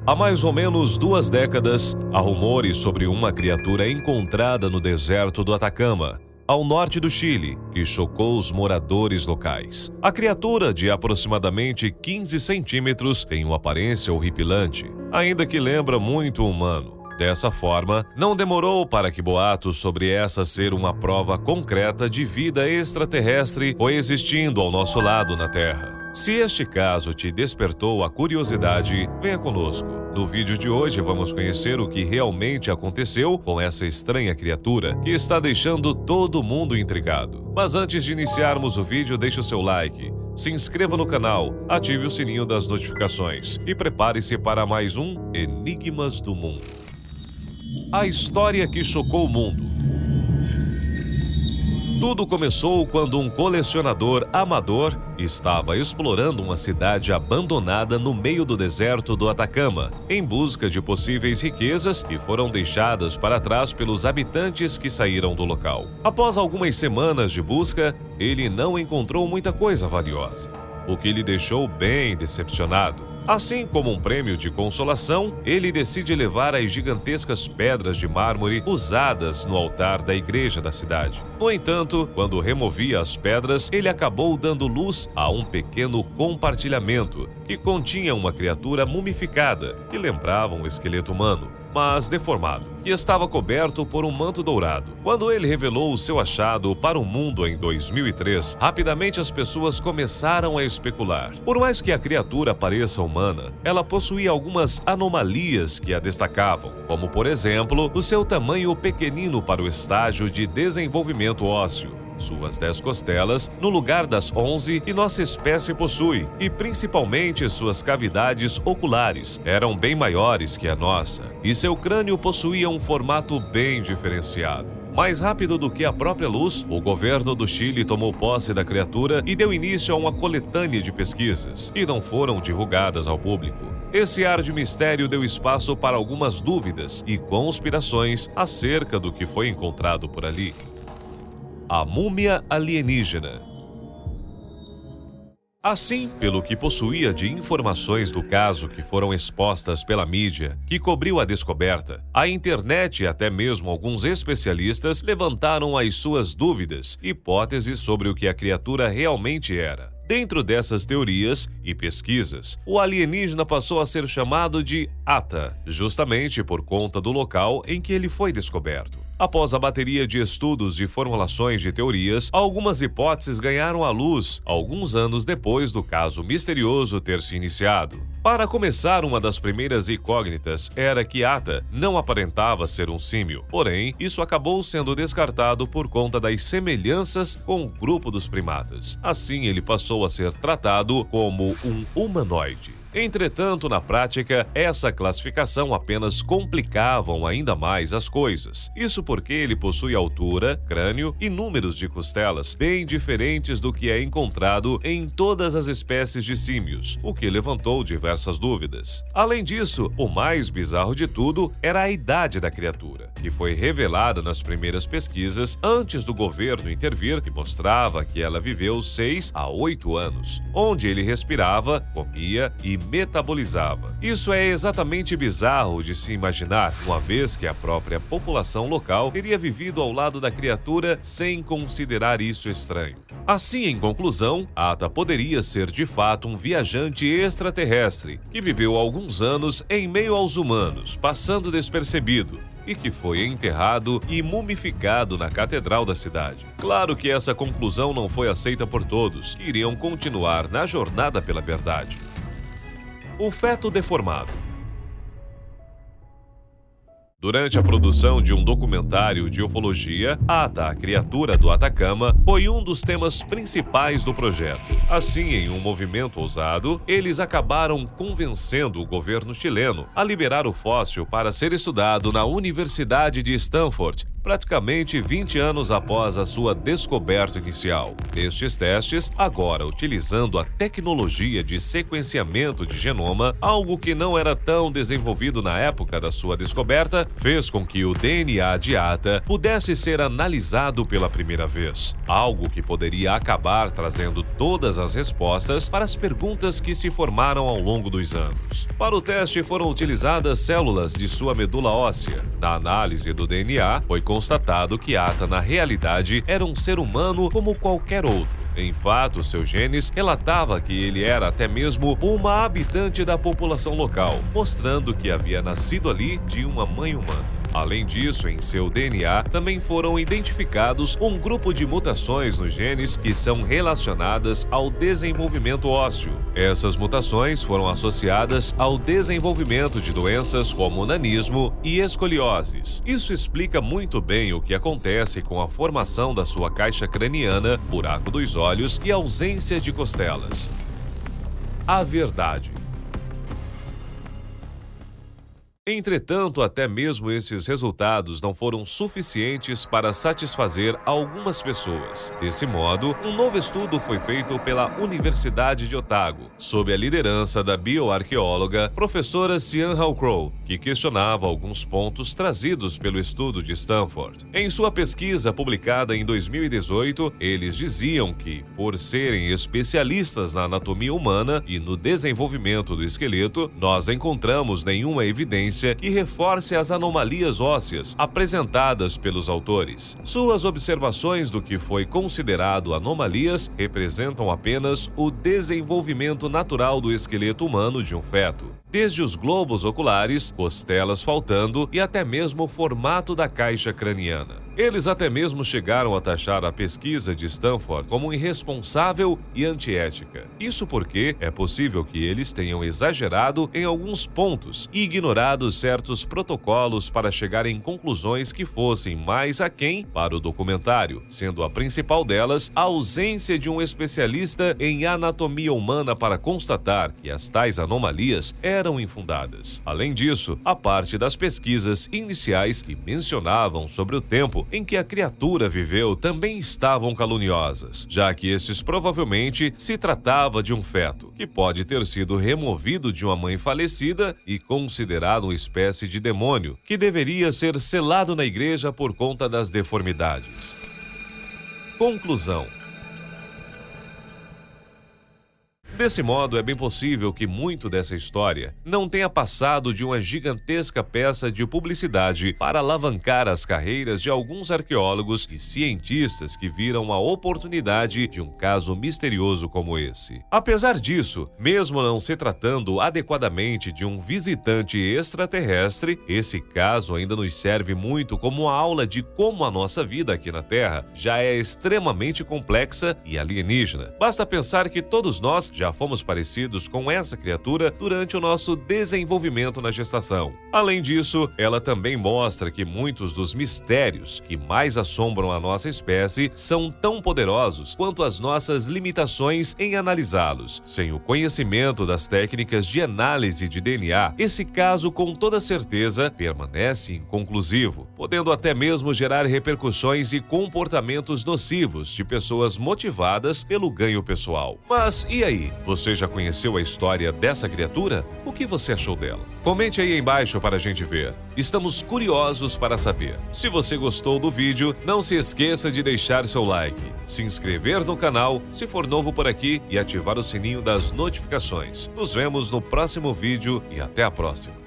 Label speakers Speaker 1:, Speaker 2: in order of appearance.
Speaker 1: Há mais ou menos 2 décadas, há rumores sobre uma criatura encontrada no deserto do Atacama, ao norte do Chile, que chocou os moradores locais. A criatura, de aproximadamente 15 centímetros, tem uma aparência horripilante, ainda que lembra muito o humano. Dessa forma, não demorou para que boatos sobre essa ser uma prova concreta de vida extraterrestre coexistindo ao nosso lado na Terra. Se este caso te despertou a curiosidade, venha conosco. No vídeo de hoje vamos conhecer o que realmente aconteceu com essa estranha criatura que está deixando todo mundo intrigado. Mas antes de iniciarmos o vídeo, deixe o seu like, se inscreva no canal, ative o sininho das notificações e prepare-se para mais um Enigmas do Mundo. A história que chocou o mundo. Tudo começou quando um colecionador amador estava explorando uma cidade abandonada no meio do deserto do Atacama, em busca de possíveis riquezas que foram deixadas para trás pelos habitantes que saíram do local. Após algumas semanas de busca, ele não encontrou muita coisa valiosa, o que lhe deixou bem decepcionado. Assim como um prêmio de consolação, ele decide levar as gigantescas pedras de mármore usadas no altar da igreja da cidade. No entanto, quando removia as pedras, ele acabou dando luz a um pequeno compartilhamento que continha uma criatura mumificada que lembrava um esqueleto humano, mas deformado, que estava coberto por um manto dourado. Quando ele revelou o seu achado para o mundo em 2003, rapidamente as pessoas começaram a especular. Por mais que a criatura pareça humana, ela possuía algumas anomalias que a destacavam, como por exemplo, o seu tamanho pequenino para o estágio de desenvolvimento ósseo, suas 10 costelas no lugar das 11 que nossa espécie possui, e principalmente suas cavidades oculares eram bem maiores que a nossa, e seu crânio possuía um formato bem diferenciado. Mais rápido do que a própria luz, o governo do Chile tomou posse da criatura e deu início a uma coletânea de pesquisas, que não foram divulgadas ao público. Esse ar de mistério deu espaço para algumas dúvidas e conspirações acerca do que foi encontrado por ali. A múmia alienígena. Assim, pelo que possuía de informações do caso que foram expostas pela mídia, que cobriu a descoberta, a internet e até mesmo alguns especialistas levantaram as suas dúvidas, hipóteses sobre o que a criatura realmente era. Dentro dessas teorias e pesquisas, o alienígena passou a ser chamado de ATA, justamente por conta do local em que ele foi descoberto. Após a bateria de estudos e formulações de teorias, algumas hipóteses ganharam à luz alguns anos depois do caso misterioso ter se iniciado. Para começar, uma das primeiras incógnitas era que Ata não aparentava ser um símio, porém, isso acabou sendo descartado por conta das semelhanças com o grupo dos primatas. Assim, ele passou a ser tratado como um humanoide. Entretanto, na prática, essa classificação apenas complicava ainda mais as coisas. Isso porque ele possui altura, crânio e números de costelas bem diferentes do que é encontrado em todas as espécies de símios, o que levantou diversas dúvidas. Além disso, o mais bizarro de tudo era a idade da criatura, que foi revelada nas primeiras pesquisas antes do governo intervir, que mostrava que ela viveu 6 a 8 anos, onde ele respirava, comia e metabolizava. Isso é exatamente bizarro de se imaginar, uma vez que a própria população local teria vivido ao lado da criatura sem considerar isso estranho. Assim, em conclusão, Ata poderia ser de fato um viajante extraterrestre que viveu alguns anos em meio aos humanos, passando despercebido, e que foi enterrado e mumificado na catedral da cidade. Claro que essa conclusão não foi aceita por todos, que iriam continuar na jornada pela verdade. O feto deformado. Durante a produção de um documentário de ufologia, Ata, a criatura do Atacama, foi um dos temas principais do projeto. Assim, em um movimento ousado, eles acabaram convencendo o governo chileno a liberar o fóssil para ser estudado na Universidade de Stanford, praticamente 20 anos após a sua descoberta inicial. Nestes testes, agora utilizando a tecnologia de sequenciamento de genoma, algo que não era tão desenvolvido na época da sua descoberta, fez com que o DNA de Atta pudesse ser analisado pela primeira vez, algo que poderia acabar trazendo todas as respostas para as perguntas que se formaram ao longo dos anos. Para o teste foram utilizadas células de sua medula óssea. Na análise do DNA, foi constatado que Atta na realidade era um ser humano como qualquer outro. Em fato, seus genes relatava que ele era até mesmo uma habitante da população local, mostrando que havia nascido ali de uma mãe humana. Além disso, em seu DNA também foram identificados um grupo de mutações nos genes que são relacionadas ao desenvolvimento ósseo. Essas mutações foram associadas ao desenvolvimento de doenças como nanismo e escolioses. Isso explica muito bem o que acontece com a formação da sua caixa craniana, buraco dos olhos e ausência de costelas. A verdade. Entretanto, até mesmo esses resultados não foram suficientes para satisfazer algumas pessoas. Desse modo, um novo estudo foi feito pela Universidade de Otago, sob a liderança da bioarqueóloga professora Sian Hall-Crow, que questionava alguns pontos trazidos pelo estudo de Stanford. Em sua pesquisa publicada em 2018, eles diziam que, por serem especialistas na anatomia humana e no desenvolvimento do esqueleto, nós encontramos nenhuma evidência que reforce as anomalias ósseas apresentadas pelos autores. Suas observações do que foi considerado anomalias representam apenas o desenvolvimento natural do esqueleto humano de um feto, desde os globos oculares, costelas faltando e até mesmo o formato da caixa craniana. Eles até mesmo chegaram a taxar a pesquisa de Stanford como irresponsável e antiética. Isso porque é possível que eles tenham exagerado em alguns pontos e ignorado certos protocolos para chegar em conclusões que fossem mais aquém para o documentário, sendo a principal delas a ausência de um especialista em anatomia humana para constatar que as tais anomalias eram infundadas. Além disso, a parte das pesquisas iniciais que mencionavam sobre o tempo em que a criatura viveu também estavam caluniosas, já que estes provavelmente se tratava de um feto, que pode ter sido removido de uma mãe falecida e considerado uma espécie de demônio, que deveria ser selado na igreja por conta das deformidades. Conclusão. Desse modo, é bem possível que muito dessa história não tenha passado de uma gigantesca peça de publicidade para alavancar as carreiras de alguns arqueólogos e cientistas que viram a oportunidade de um caso misterioso como esse. Apesar disso, mesmo não se tratando adequadamente de um visitante extraterrestre, esse caso ainda nos serve muito como uma aula de como a nossa vida aqui na Terra já é extremamente complexa e alienígena. Basta pensar que todos nós já fomos parecidos com essa criatura durante o nosso desenvolvimento na gestação. Além disso, ela também mostra que muitos dos mistérios que mais assombram a nossa espécie são tão poderosos quanto as nossas limitações em analisá-los. Sem o conhecimento das técnicas de análise de DNA, esse caso com toda certeza permanece inconclusivo, podendo até mesmo gerar repercussões e comportamentos nocivos de pessoas motivadas pelo ganho pessoal. Mas e aí? Você já conheceu a história dessa criatura? O que você achou dela? Comente aí embaixo para a gente ver. Estamos curiosos para saber. Se você gostou do vídeo, não se esqueça de deixar seu like, se inscrever no canal se for novo por aqui e ativar o sininho das notificações. Nos vemos no próximo vídeo e até a próxima.